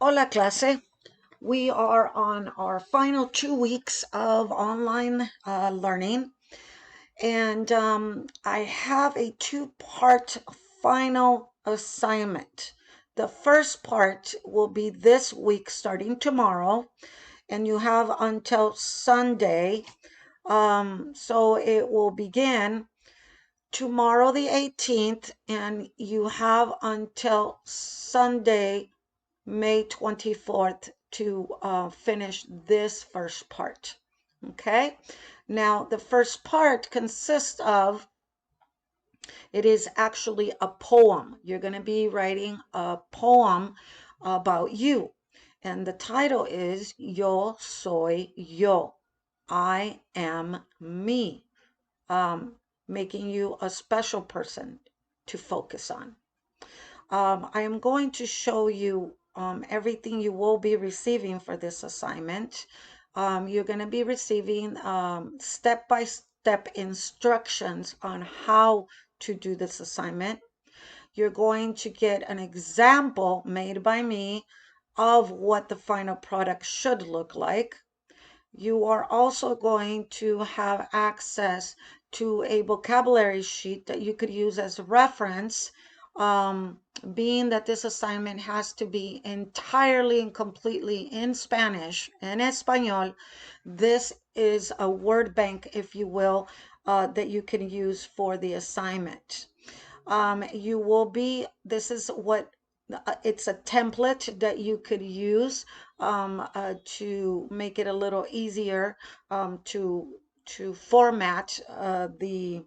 Hola clase. We are on our final 2 weeks of online learning, and I have a two-part final assignment. The first part will be this week starting tomorrow, and you have until Sunday. So it will begin tomorrow the 18th, and you have until Sunday May 24th to finish this first part. Okay, now the first part consists of, it is actually a poem. You're going to be writing a poem about you, and the title is Yo Soy Yo. I am me, making you a special person to focus on. I am going to show you everything you will be receiving for this assignment. You're going to be receiving step-by-step instructions on how to do this assignment. You're going to get an example made by me of what the final product should look like. You are also going to have access to a vocabulary sheet that you could use as a reference. Being that this assignment has to be entirely and completely in Spanish, en español, this is a word bank, if you will, that you can use for the assignment. This is what, it's a template that you could use to make it a little easier to format the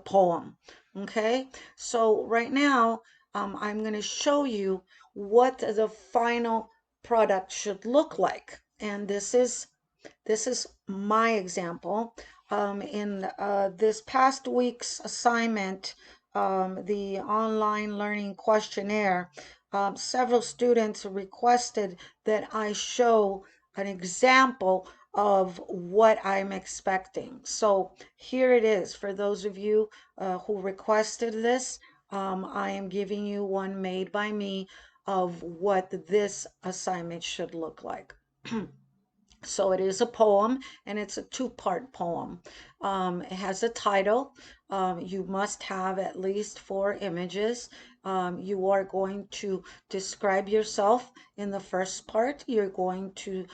poem. Okay, so right now I'm going to show you what the final product should look like, and this is my example. In this past week's assignment, the online learning questionnaire, several students requested that I show an example of what I'm expecting. So here it is. For those of you who requested this, I am giving you one made by me of what this assignment should look like. So it is a poem, and it's a two-part poem. It has a title. You must have at least 4 images. You are going to describe yourself in the first part. You're going to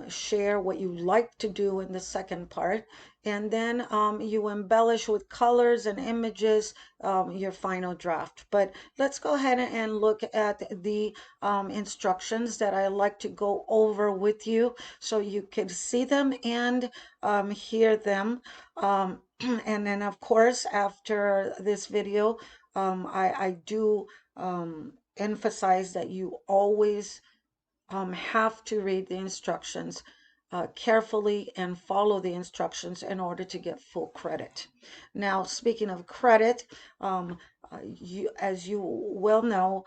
share what you like to do in the second part. And then you embellish with colors and images your final draft. But let's go ahead and look at the instructions that I like to go over with you so you can see them and hear them. And then, of course, after this video, I do emphasize that you always have to read the instructions carefully and follow the instructions in order to get full credit. Now, speaking of credit, as you well know,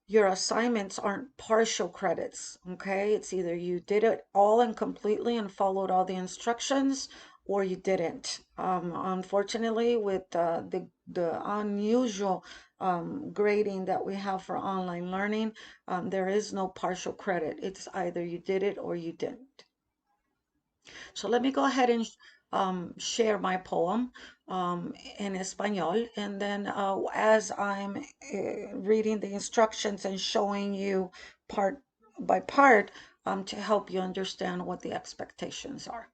your assignments aren't partial credits, okay? It's either you did it all and completely and followed all the instructions, or you didn't. Unfortunately, with the unusual grading that we have for online learning, there is no partial credit. It's either you did it or you didn't. So let me go ahead and share my poem in Espanol, and then as I'm reading the instructions and showing you part by part to help you understand what the expectations are.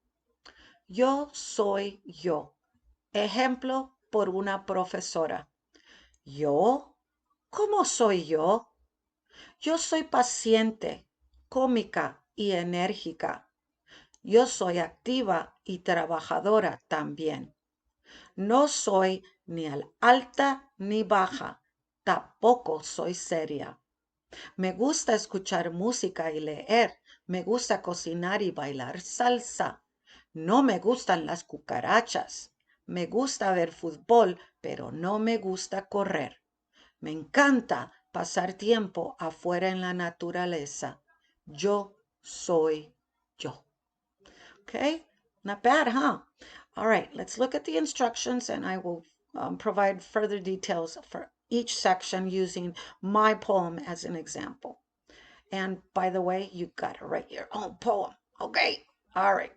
Yo soy yo. Ejemplo por una profesora. Yo, ¿cómo soy yo? Yo soy paciente, cómica y enérgica. Yo soy activa y trabajadora también. No soy ni alta ni baja, tampoco soy seria. Me gusta escuchar música y leer. Me gusta cocinar y bailar salsa. No me gustan las cucarachas. Me gusta ver fútbol, pero no me gusta correr. Me encanta pasar tiempo afuera en la naturaleza. Yo soy yo. Okay, not bad, huh? All right, let's look at the instructions, and I will provide further details each section using my poem as an example. And by the way, you got to write your own poem. Okay? All right.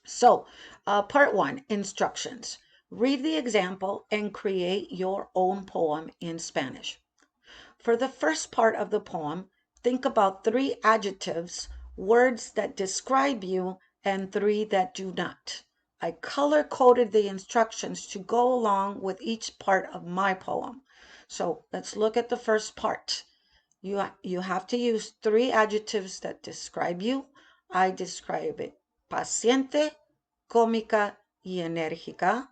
So, part one, instructions. Read the example and create your own poem in Spanish. For the first part of the poem, think about 3 adjectives, words that describe you, and 3 that do not. I color-coded the instructions to go along with each part of my poem. So let's look at the first part. You have to use 3 adjectives that describe you. I describe it: paciente, cómica, y enérgica.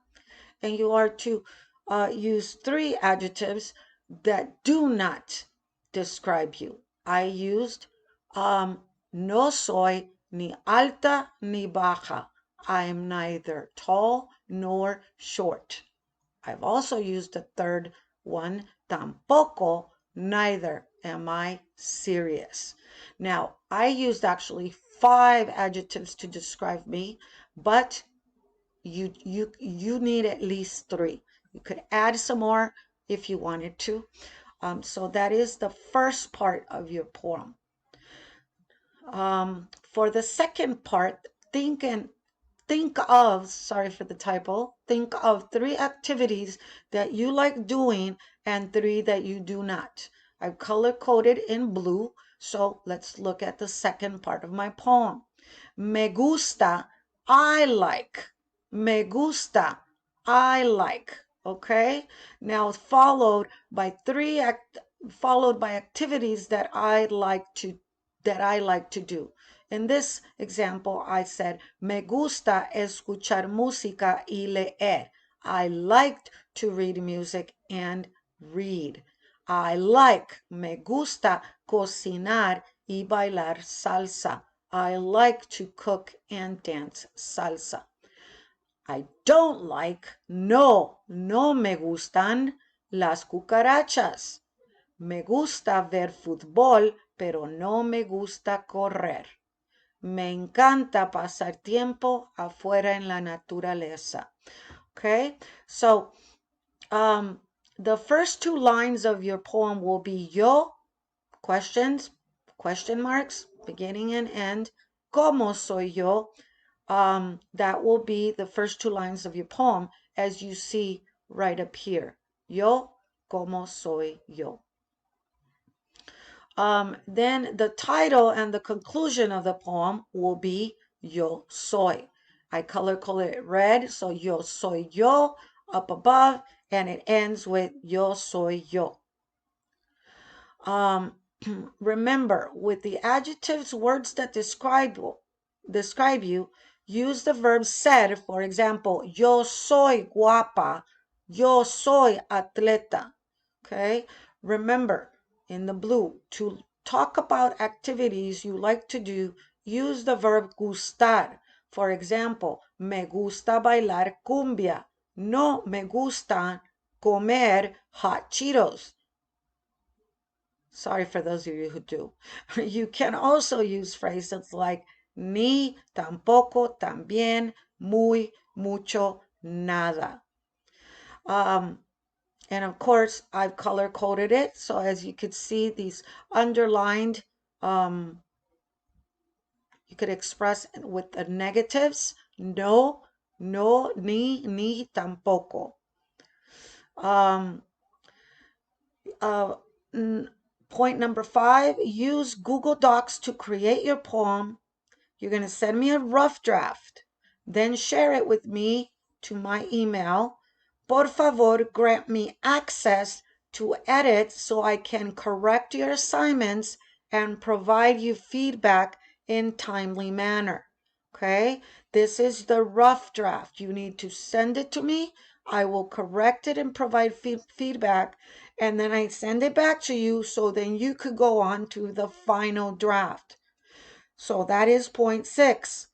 And you are to use 3 adjectives that do not describe you. I used no soy ni alta ni baja. I am neither tall nor short. I've also used the third one, tampoco, neither am I serious. Now, I used actually 5 adjectives to describe me, but you need at least 3. You could add some more if you wanted to. So that is the first part of your poem. For the second part, think of, sorry for the typo, think of 3 activities that you like doing and 3 that you do not. I've color coded in blue, so let's look at the second part of my poem. Me gusta, I like. Me gusta, I like. Okay? Now followed by activities that I like to do. In this example, I said, me gusta escuchar música y leer. I liked to read music and read. Me gusta cocinar y bailar salsa. I like to cook and dance salsa. I don't like, no me gustan las cucarachas. Me gusta ver fútbol, pero no me gusta correr. Me encanta pasar tiempo afuera en la naturaleza. Okay, so the first 2 lines of your poem will be yo, questions, question marks, beginning and end. Como soy yo? That will be the first 2 lines of your poem, as you see right up here. Yo, como soy yo. Then the title and the conclusion of the poem will be Yo soy. I color it red, so yo soy yo up above, and it ends with Yo soy yo. Remember, with the adjectives, words that describe you, use the verb ser. For example, yo soy guapa, yo soy atleta. Okay? Remember, in the blue, to talk about activities you like to do, use the verb gustar. For example, me gusta bailar cumbia. No me gusta comer hot Cheetos. Sorry for those of you who do. You can also use phrases like ni, tampoco, también, muy, mucho, nada. And of course, I've color coded it. So as you could see, these underlined, you could express with the negatives, no, ni, tampoco. Point number 5, use Google Docs to create your poem. You're going to send me a rough draft, then share it with me to my email. Por favor, grant me access to edit so I can correct your assignments and provide you feedback in timely manner. Okay, this is the rough draft. You need to send it to me. I will correct it and provide feedback, and then I send it back to you so then you could go on to the final draft. So that is point 6.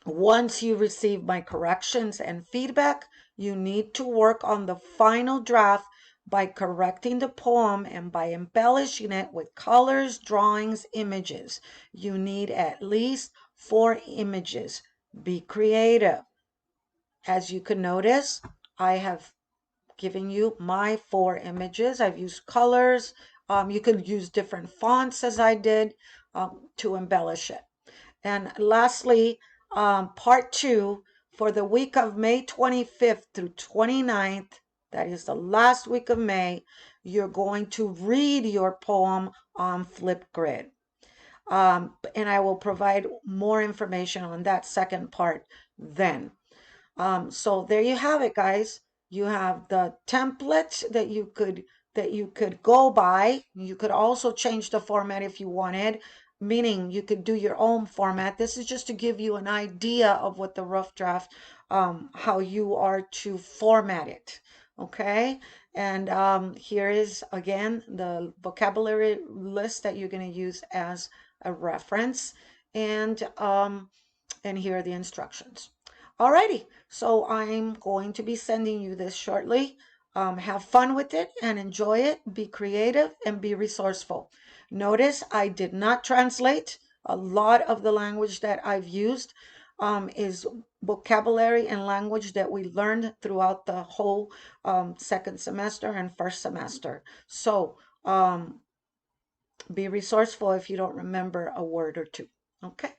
Once you receive my corrections and feedback, you need to work on the final draft by correcting the poem and by embellishing it with colors, drawings, images. You need at least 4 images. Be creative. As you can notice, I have giving you my 4 images. I've used colors. You could use different fonts as I did to embellish it. And lastly, part 2 for the week of May 25th through 29th, that is the last week of May, you're going to read your poem on Flipgrid. And I will provide more information on that second part then. So there you have it, guys. You have the template that you could go by. You could also change the format if you wanted, meaning you could do your own format. This is just to give you an idea of what the rough draft, how you are to format it. Okay, and here is again the vocabulary list that you're going to use as a reference, and here are the instructions. Alrighty, so I'm going to be sending you this shortly. Have fun with it and enjoy it. Be creative and be resourceful. Notice I did not translate. A lot of the language that I've used is vocabulary and language that we learned throughout the whole second semester and first semester. So be resourceful if you don't remember a word or two. Okay.